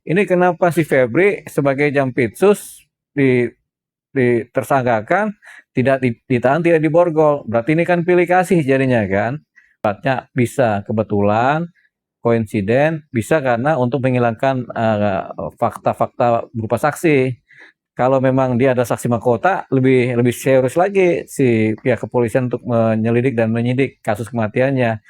ini kenapa si Febri sebagai Jampitsus ditersangkakan tidak ditahan, tidak diborgol. Berarti ini kan pilih kasih jadinya kan. Sifatnya bisa kebetulan, koinsiden, bisa karena untuk menghilangkan fakta-fakta berupa saksi. Kalau memang dia ada saksi mahkota, lebih lebih serius lagi si pihak kepolisian untuk menyelidik dan menyidik kasus kematiannya.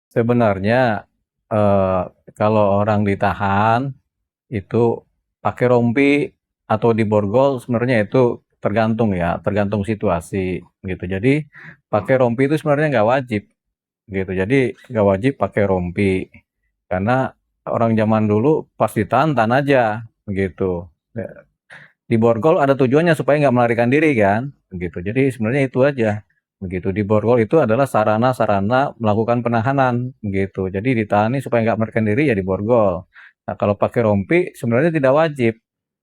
Sebenarnya kalau orang ditahan itu pakai rompi atau diborgol sebenarnya itu tergantung ya, tergantung situasi gitu. Jadi pakai rompi itu sebenarnya nggak wajib gitu. Jadi nggak wajib pakai rompi karena orang zaman dulu pas ditahan tahan aja begitu. Diborgol ada tujuannya supaya nggak melarikan diri kan, begitu. Jadi sebenarnya itu aja, begitu. Diborgol itu adalah sarana-sarana melakukan penahanan, begitu. Jadi ditahan supaya nggak melarikan diri ya diborgol. Nah kalau pakai rompi sebenarnya tidak wajib,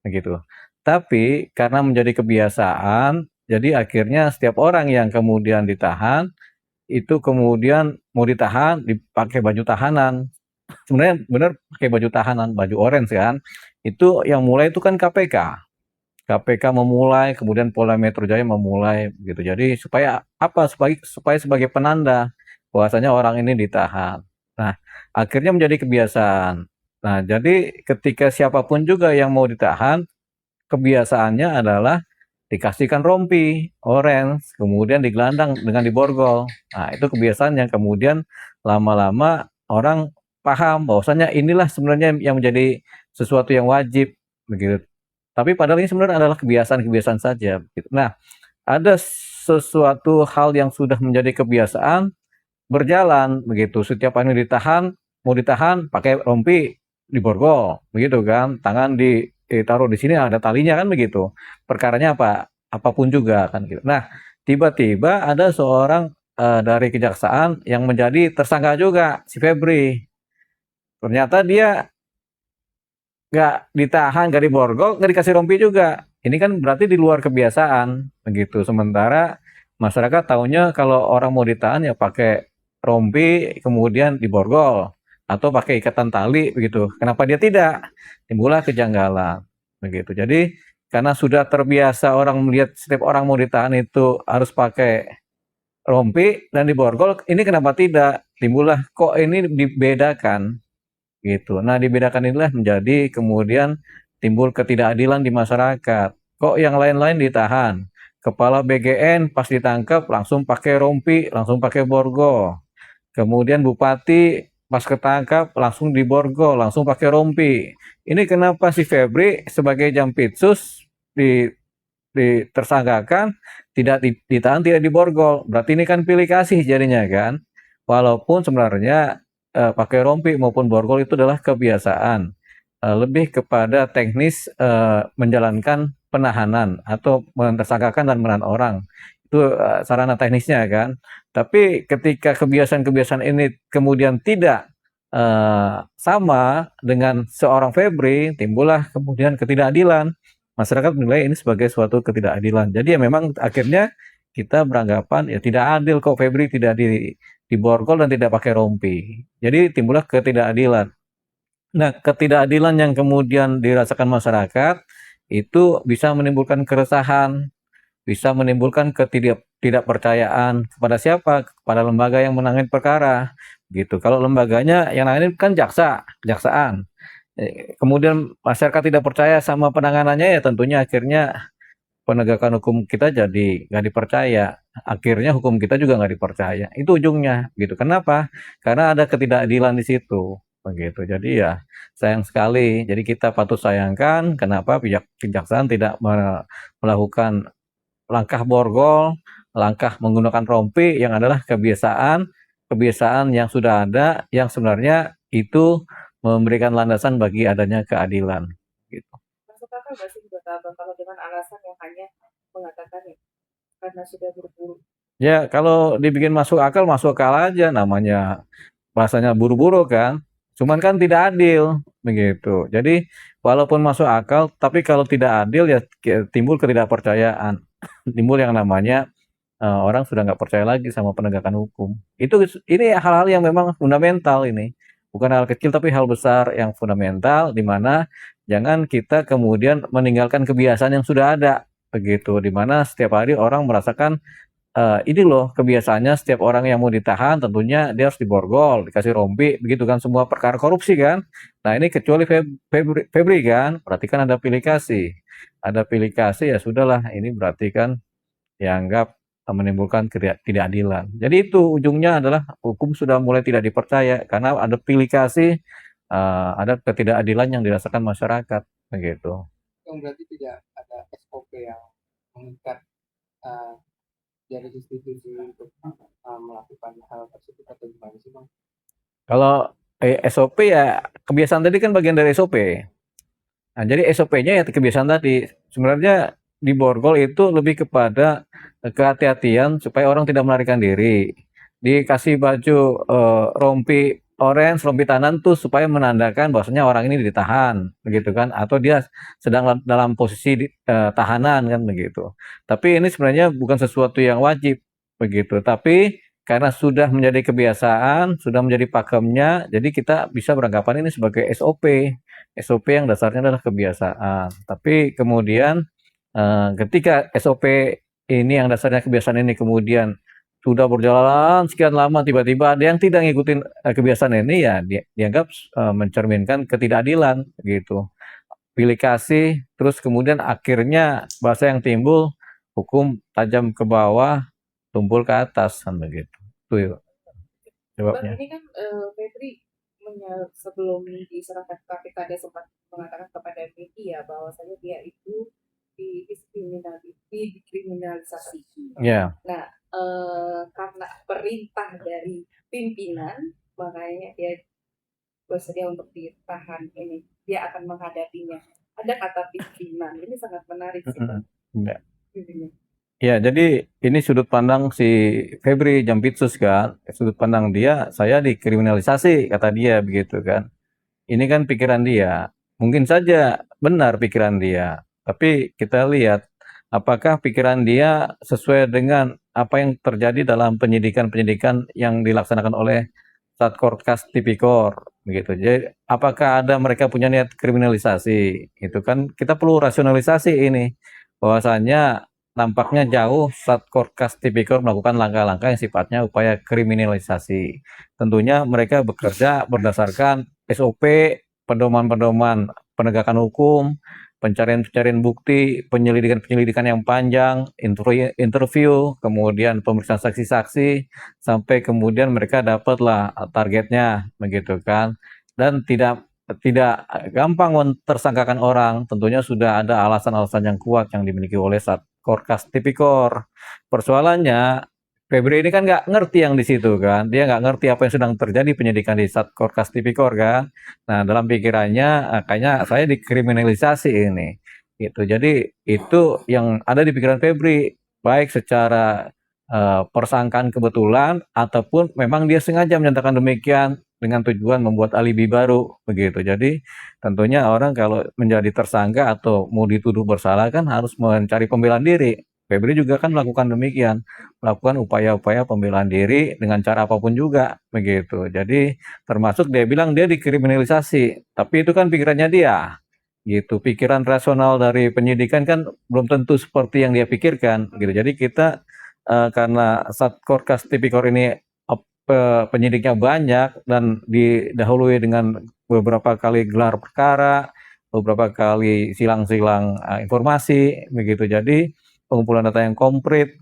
begitu. Tapi karena menjadi kebiasaan, jadi akhirnya setiap orang yang kemudian ditahan itu kemudian mau ditahan dipakai baju tahanan. Sebenarnya benar pakai baju tahanan, baju orange kan. Itu yang mulai itu kan KPK. KPK memulai, kemudian Polda Metro Jaya memulai gitu. Jadi supaya apa? Supaya sebagai penanda bahwasanya orang ini ditahan. Nah, akhirnya menjadi kebiasaan. Nah, jadi ketika siapapun juga yang mau ditahan, kebiasaannya adalah dikasihkan rompi orange, kemudian digelandang dengan diborgol. Nah, itu kebiasaan yang kemudian lama-lama orang paham bahwasanya inilah sebenarnya yang menjadi sesuatu yang wajib begitu. Tapi padahal ini sebenarnya adalah kebiasaan-kebiasaan saja. Gitu. Nah, ada sesuatu hal yang sudah menjadi kebiasaan berjalan begitu. Setiap hari ditahan, mau ditahan pakai rompi diborgol, begitu kan? Tangan ditaruh di sini ada talinya kan begitu. Perkaranya apa? Apapun juga kan gitu. Nah, tiba-tiba ada seorang dari kejaksaan yang menjadi tersangka juga si Febri. Ternyata dia nggak ditahan, nggak diborgol, nggak dikasih rompi juga. Ini kan berarti di luar kebiasaan, begitu. Sementara masyarakat taunya kalau orang mau ditahan ya pakai rompi, kemudian diborgol atau pakai ikatan tali, begitu. Kenapa dia tidak? Timbullah kejanggalan, begitu. Jadi karena sudah terbiasa orang melihat setiap orang mau ditahan itu harus pakai rompi dan diborgol, ini kenapa tidak? Timbullah kok ini dibedakan gitu. Nah, dibedakan inilah menjadi kemudian timbul ketidakadilan di masyarakat. Kok yang lain-lain ditahan? Kepala BGN pas ditangkap langsung pakai rompi, langsung pakai borgol. Kemudian bupati pas ketangkap langsung diborgol, langsung pakai rompi. Ini kenapa si Febri sebagai Jampitsus ditersangkakan tidak ditahan, tidak diborgol. Berarti ini kan pilih kasih jadinya kan. Walaupun sebenarnya pakai rompi maupun borgol itu adalah kebiasaan. Lebih kepada teknis menjalankan penahanan atau mentersangkakan dan menahan orang. Itu sarana teknisnya kan. Tapi ketika kebiasaan-kebiasaan ini kemudian tidak sama dengan seorang Febri, timbullah kemudian ketidakadilan. Masyarakat menilai ini sebagai suatu ketidakadilan. Jadi ya memang akhirnya kita beranggapan ya tidak adil kok Febri tidak diborgol dan tidak pakai rompi. Jadi timbullah ketidakadilan. Nah, ketidakadilan yang kemudian dirasakan masyarakat itu bisa menimbulkan keresahan, bisa menimbulkan ketidakpercayaan kepada siapa? Kepada lembaga yang menangani perkara, gitu. Kalau lembaganya yang menangani kan kejaksaan. Kemudian masyarakat tidak percaya sama penanganannya ya tentunya akhirnya penegakan hukum kita jadi nggak dipercaya. Akhirnya hukum kita juga nggak dipercaya. Itu ujungnya, gitu. Kenapa? Karena ada ketidakadilan di situ, begitu. Jadi ya sayang sekali. Jadi kita patut sayangkan kenapa pihak kejaksaan tidak melakukan langkah borgol, langkah menggunakan rompi yang adalah kebiasaan yang sudah ada yang sebenarnya itu memberikan landasan bagi adanya keadilan. Gitu. Masuk akal nggak sih buat Abang kalau dengan alasan yang hanya mengatakan ya, karena sudah buru-buru? Ya kalau dibikin masuk akal aja namanya bahasanya buru-buru kan. Cuman kan tidak adil begitu. Jadi walaupun masuk akal tapi kalau tidak adil ya timbul ketidakpercayaan. Timbul yang namanya orang sudah nggak percaya lagi sama penegakan hukum. Ini hal-hal yang memang fundamental ini. Bukan hal kecil tapi hal besar yang fundamental di mana jangan kita kemudian meninggalkan kebiasaan yang sudah ada begitu di mana setiap hari orang merasakan ini loh kebiasaannya setiap orang yang mau ditahan tentunya dia harus diborgol, dikasih rompi, begitu kan semua perkara korupsi kan. Nah ini kecuali Febri kan, berarti kan ada pilih kasih. Ada pilih kasih ya sudahlah, ini berarti kan dianggap menimbulkan ketidakadilan. Jadi itu ujungnya adalah hukum sudah mulai tidak dipercaya karena ada pilih kasih, ada ketidakadilan yang dirasakan masyarakat, begitu. Yang berarti tidak ada SOP yang mengikat dari institusi untuk melakukan hal tersebut atau gimana sih Bang? Kalau SOP ya kebiasaan tadi kan bagian dari SOP. Nah, jadi SOP-nya ya kebiasaan tadi. Sebenarnya di borgol itu lebih kepada kehati-hatian supaya orang tidak melarikan diri. Dikasih baju rompi orange, rompi tahanan tuh supaya menandakan bahwasanya orang ini ditahan, begitu kan? Atau dia sedang dalam posisi tahanan kan begitu. Tapi ini sebenarnya bukan sesuatu yang wajib, begitu. Tapi karena sudah menjadi kebiasaan, sudah menjadi pakemnya, jadi kita bisa beranggapan ini sebagai SOP. SOP yang dasarnya adalah kebiasaan. Tapi kemudian ketika SOP ini yang dasarnya kebiasaan ini kemudian sudah berjalan sekian lama tiba-tiba ada yang tidak ngikutin kebiasaan ini ya dianggap mencerminkan ketidakadilan gitu. Pilih kasih terus kemudian akhirnya bahasa yang timbul hukum tajam ke bawah, tumpul ke atas kan begitu. Itu Bang, jawabnya. ini kan Febri sebelum diserahkan ke KPK dia sempat mengatakan kepada media bahwasanya dia itu dikriminalisasi. Ya. Nah, karena perintah dari pimpinan, makanya dia bersedia untuk ditahan ini. Dia akan menghadapinya. Ada kata pimpinan, ini sangat menarik sih Bang. Ya. Ya, jadi ini sudut pandang si Febri Jampitsus kan, sudut pandang dia, saya dikriminalisasi, kata dia begitu kan. Ini kan pikiran dia. Mungkin saja benar pikiran dia, tapi kita lihat apakah pikiran dia sesuai dengan apa yang terjadi dalam penyidikan-penyidikan yang dilaksanakan oleh Satkorkas Tipikor begitu. Jadi apakah ada mereka punya niat kriminalisasi? Itu kan kita perlu rasionalisasi ini. Bahwasanya nampaknya jauh Satkorkas Tipikor melakukan langkah-langkah yang sifatnya upaya kriminalisasi. Tentunya mereka bekerja berdasarkan SOP, pedoman-pedoman penegakan hukum, pencarian-pencarian bukti, penyelidikan-penyelidikan yang panjang, interview, kemudian pemeriksaan saksi-saksi, sampai kemudian mereka dapatlah targetnya, begitu kan. Dan tidak tidak gampang mentersangkakan orang, tentunya sudah ada alasan-alasan yang kuat yang dimiliki oleh Satkorkas Tipikor. Persoalannya Febri ini kan nggak ngerti yang di situ kan, dia nggak ngerti apa yang sedang terjadi penyidikan di Satkorkas Tipikor kan. Nah dalam pikirannya kayaknya saya dikriminalisasi ini, gitu. Jadi itu yang ada di pikiran Febri, baik secara persangkaan kebetulan ataupun memang dia sengaja menyatakan demikian dengan tujuan membuat alibi baru begitu. Jadi tentunya orang kalau menjadi tersangka atau mau dituduh bersalah kan harus mencari pembelaan diri. Febri juga kan melakukan demikian, melakukan upaya-upaya pembelaan diri dengan cara apapun juga begitu. Jadi termasuk dia bilang dia dikriminalisasi, tapi itu kan pikirannya dia gitu. Pikiran rasional dari penyidikan kan belum tentu seperti yang dia pikirkan gitu. Jadi kita karena Satkorkas Tipikor ini penyidiknya banyak dan didahului dengan beberapa kali gelar perkara, beberapa kali silang-silang informasi begitu. Jadi pengumpulan data yang komplit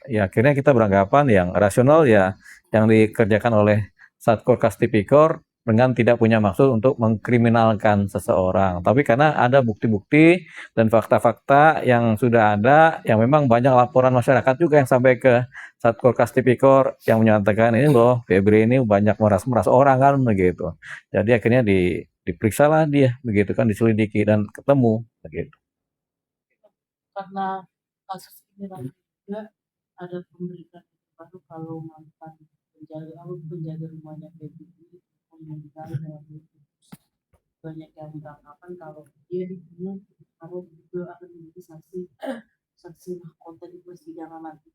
ya akhirnya kita beranggapan yang rasional ya yang dikerjakan oleh Satkorkas Tipikor dengan tidak punya maksud untuk mengkriminalkan seseorang. Tapi karena ada bukti-bukti dan fakta-fakta yang sudah ada, yang memang banyak laporan masyarakat juga yang sampai ke Satkorkas Tipikor yang menyatakan ini loh Febri ini banyak meras-meras orang kan begitu. Jadi akhirnya diperiksa lah dia begitu kan, diselidiki dan ketemu begitu. Karena kasus ini ramai juga ada pemberitaan baru kalau mantan penjaga rumahnya Febri meninggal dalam banyak yang beranggapan kalau dia dibunuh kalau juga akan menjadi saksi saksi mahkota di persidangan nanti?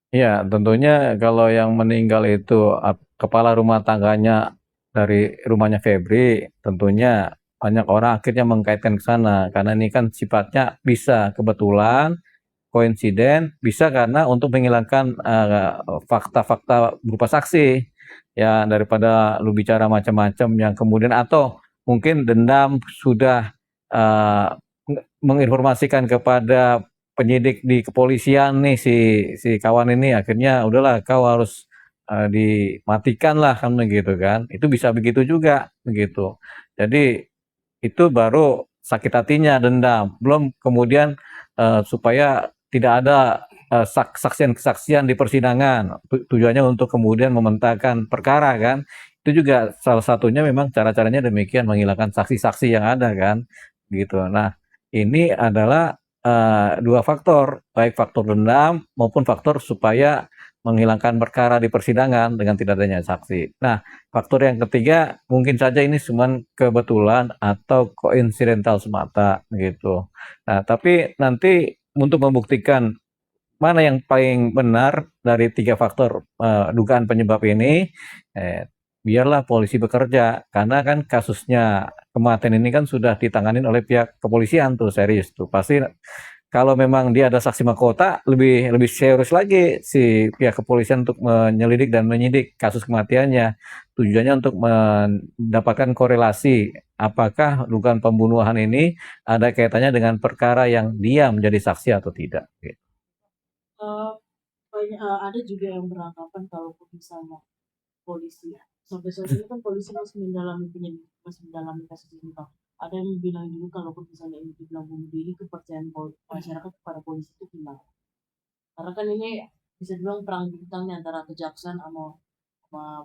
Ya, tentunya kalau yang meninggal itu kepala rumah tangganya dari rumahnya Febri, tentunya banyak orang akhirnya mengkaitkan ke sana karena ini kan sifatnya bisa kebetulan, koinsiden, bisa karena untuk menghilangkan fakta-fakta berupa saksi. Ya, daripada lu bicara macam-macam yang kemudian atau mungkin dendam sudah eh, menginformasikan kepada penyidik di kepolisian nih si kawan ini akhirnya udahlah kau harus dimatikan lah kan begitu kan. Itu bisa begitu juga begitu. Jadi itu baru sakit hatinya dendam. Belum kemudian supaya tidak ada kesaksian-kesaksian di persidangan. Tujuannya untuk kemudian mementahkan perkara kan. Itu juga salah satunya memang cara-caranya demikian menghilangkan saksi-saksi yang ada kan. Gitu. Nah, ini adalah dua faktor, baik faktor dendam maupun faktor supaya menghilangkan perkara di persidangan dengan tidak adanya saksi. Nah, faktor yang ketiga mungkin saja ini cuma kebetulan atau koinsidental semata gitu. Nah, tapi nanti untuk membuktikan mana yang paling benar dari tiga faktor dugaan penyebab ini, biarlah polisi bekerja karena kan kasusnya kematian ini kan sudah ditangani oleh pihak kepolisian tuh serius tuh pasti kalau memang dia ada saksi mahkota lebih lebih serius lagi si pihak kepolisian untuk menyelidik dan menyidik kasus kematiannya tujuannya untuk mendapatkan korelasi apakah dugaan pembunuhan ini ada kaitannya dengan perkara yang dia menjadi saksi atau tidak. Ada juga yang beranggapan kalau misalnya polisi sampai saat ini kan polisi masih mendalami kasus ini, Bang. Ada yang bilang juga kalau misalnya ini dibilang bunuh diri, kepercayaan masyarakat kepada polisi itu hilang. Karena kan ini bisa dibilang perang bintang antara kejaksaan sama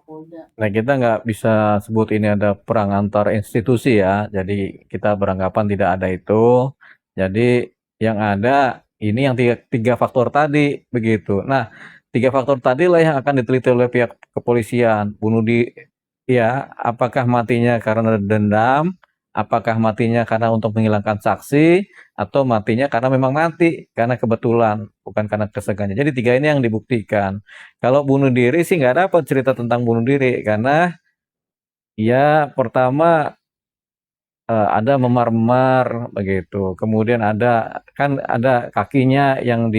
Polda. Nah, kita nggak bisa sebut ini ada perang antar institusi ya. Jadi kita beranggapan tidak ada itu. Jadi yang ada ini yang tiga faktor tadi begitu. Nah, tiga faktor tadi lah yang akan diteliti oleh pihak kepolisian. Ya, apakah matinya karena dendam, apakah matinya karena untuk menghilangkan saksi, atau matinya karena memang mati karena kebetulan, bukan karena kesengaja. Jadi tiga ini yang dibuktikan. Kalau bunuh diri sih nggak dapat cerita tentang bunuh diri karena ya pertama ada memar-memar begitu. Kemudian kan ada kakinya yang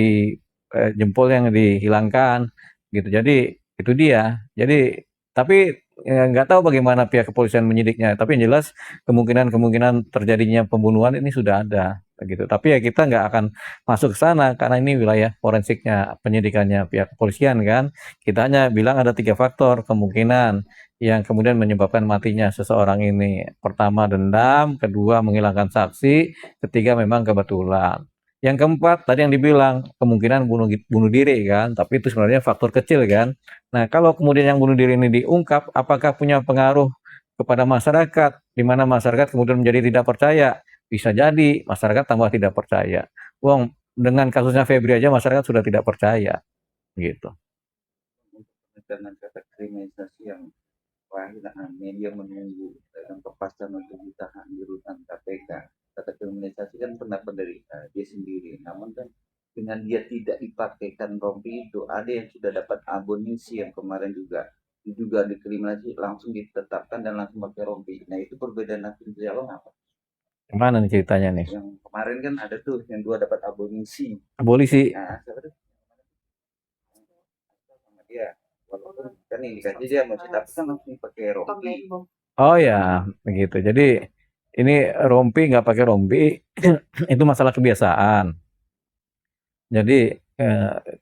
jempol yang dihilangkan gitu. Jadi itu dia. Jadi tapi nggak tahu bagaimana pihak kepolisian menyidiknya. Tapi yang jelas kemungkinan-kemungkinan terjadinya pembunuhan ini sudah ada begitu. Tapi ya kita nggak akan masuk ke sana karena ini wilayah forensiknya penyidikannya pihak kepolisian kan. Kita hanya bilang ada tiga faktor kemungkinan yang kemudian menyebabkan matinya seseorang ini. Pertama dendam, kedua menghilangkan saksi, ketiga memang kebetulan. Yang keempat tadi yang dibilang kemungkinan bunuh diri kan, tapi itu sebenarnya faktor kecil kan. Nah, kalau kemudian yang bunuh diri ini diungkap, apakah punya pengaruh kepada masyarakat, di mana masyarakat kemudian menjadi tidak percaya? Bisa jadi masyarakat tambah tidak percaya. Wong, dengan kasusnya Febri aja masyarakat sudah tidak percaya, gitu. Dengan kata kriminalisasi yang media menunggu dalam kepastian untuk ditahan di rutan KPK. Kata kriminalisasi kan pendapat dari dia sendiri. Namun kan dengan dia tidak dipakaikan rompi itu, ada yang sudah dapat amunisi yang kemarin juga dikriminalisasi langsung ditetapkan dan langsung pakai rompi. Nah itu perbedaan hakim Jalan apa? Gimana nih ceritanya nih? Yang kemarin kan ada tuh yang dua dapat amunisi. Abolisi. Nah, siapa tuh? Sama dia. Walaupun kan indikasi dia masih tapi kan langsung pakai rompi. Oh ya, begitu. Jadi ini rompi nggak pakai rompi itu masalah kebiasaan. Jadi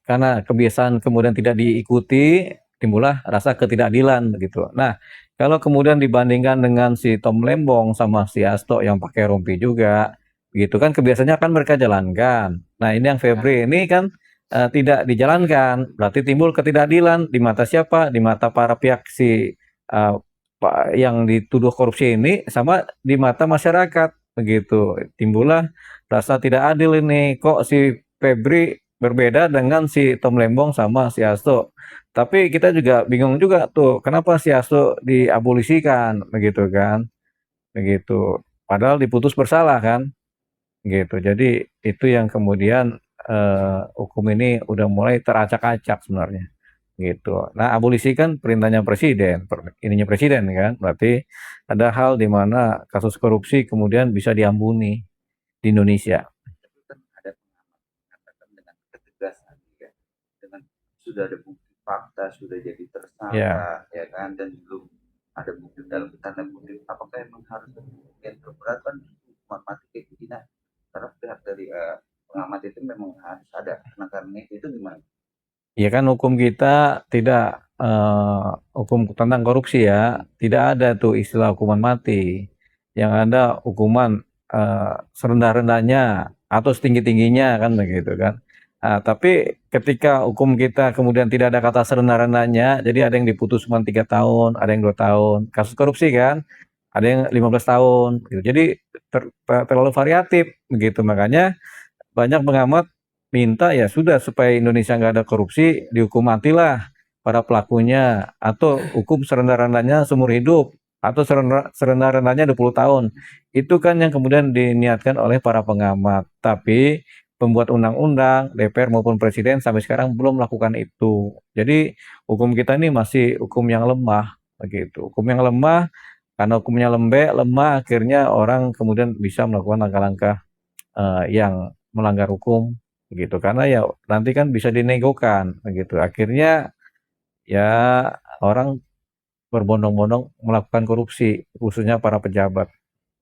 karena kebiasaan kemudian tidak diikuti, timbullah rasa ketidakadilan begitu. Nah, kalau kemudian dibandingkan dengan si Tom Lembong sama si Asto yang pakai rompi juga, begitu kan kebiasaannya kan mereka jalankan. Nah, ini yang Febri ini kan tidak dijalankan, berarti timbul ketidakadilan di mata siapa? Di mata para pihak si yang dituduh korupsi ini sama di mata masyarakat begitu. Timbullah rasa tidak adil ini. Kok si Febri berbeda dengan si Tom Lembong sama si Hasto. Tapi kita juga bingung juga tuh, kenapa si Hasto diabolisikan begitu kan? Begitu. Padahal diputus bersalah kan? gitu. Jadi itu yang kemudian hukum ini udah mulai teracak-acak sebenarnya, gitu. Nah, abolisi kan perintahnya presiden, ininya presiden kan, berarti ada hal di mana kasus korupsi kemudian bisa diampuni di Indonesia. Tapi kan ada pengamat mengatakan dengan ketegasan ya, dengan sudah ada bukti fakta, sudah jadi Ya, tersangka, ya kan, dan belum ada bukti dalam tanda kutip, apakah emang harus yang terberat kan hukuman mati kayak gini? Nah, karena pihak dari pengamat itu memang harus ada penekanannya itu gimana? ya kan hukum kita tidak hukum tentang korupsi ya, tidak ada tuh istilah hukuman mati. Yang ada hukuman serendah-rendahnya atau setinggi-tingginya kan begitu kan. Nah, tapi ketika hukum kita kemudian tidak ada kata serendah-rendahnya, jadi ada yang diputus cuma 3 tahun, ada yang 2 tahun. Kasus korupsi kan, ada yang 15 tahun. Gitu. Jadi terlalu variatif begitu. Makanya banyak pengamat minta ya sudah supaya Indonesia nggak ada korupsi, dihukum matilah para pelakunya atau hukum serendah-rendahnya seumur hidup atau serendah-rendahnya 20 tahun. Itu kan yang kemudian diniatkan oleh para pengamat. Tapi pembuat undang-undang, DPR maupun presiden sampai sekarang belum melakukan itu. Jadi hukum kita ini masih hukum yang lemah begitu. Hukum yang lemah karena hukumnya lemah akhirnya orang kemudian bisa melakukan langkah-langkah yang melanggar hukum gitu karena ya nanti kan bisa dinegokan begitu akhirnya ya orang berbondong-bondong melakukan korupsi khususnya para pejabat.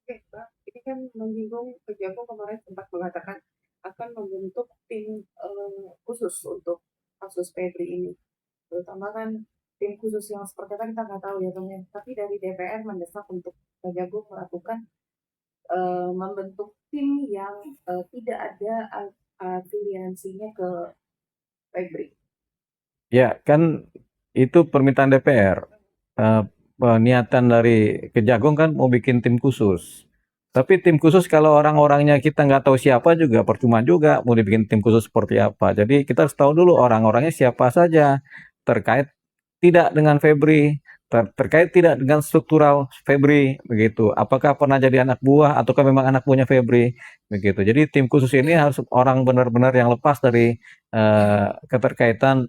Oke, Pak. Ini kan menyinggung Kejagung kemarin sempat mengatakan akan membentuk tim khusus untuk kasus Febri ini. Terutama kan tim khusus yang seperti apa kita nggak tahu ya Bang ya. Tapi dari DPR mendesak untuk Kejagung melakukan membentuk tim yang tidak ada afiliasinya ke Febri. Ya kan itu permintaan DPR. Niatan dari Kejagung kan mau bikin tim khusus. Tapi tim khusus kalau orang-orangnya kita nggak tahu siapa juga percuma juga mau dibikin tim khusus seperti apa. Jadi kita harus tahu dulu orang-orangnya siapa saja terkait tidak dengan Febri, terkait tidak dengan struktural Febri begitu. Apakah pernah jadi anak buah ataukah memang anak buahnya Febri begitu. Jadi tim khusus ini harus orang benar-benar yang lepas dari keterkaitan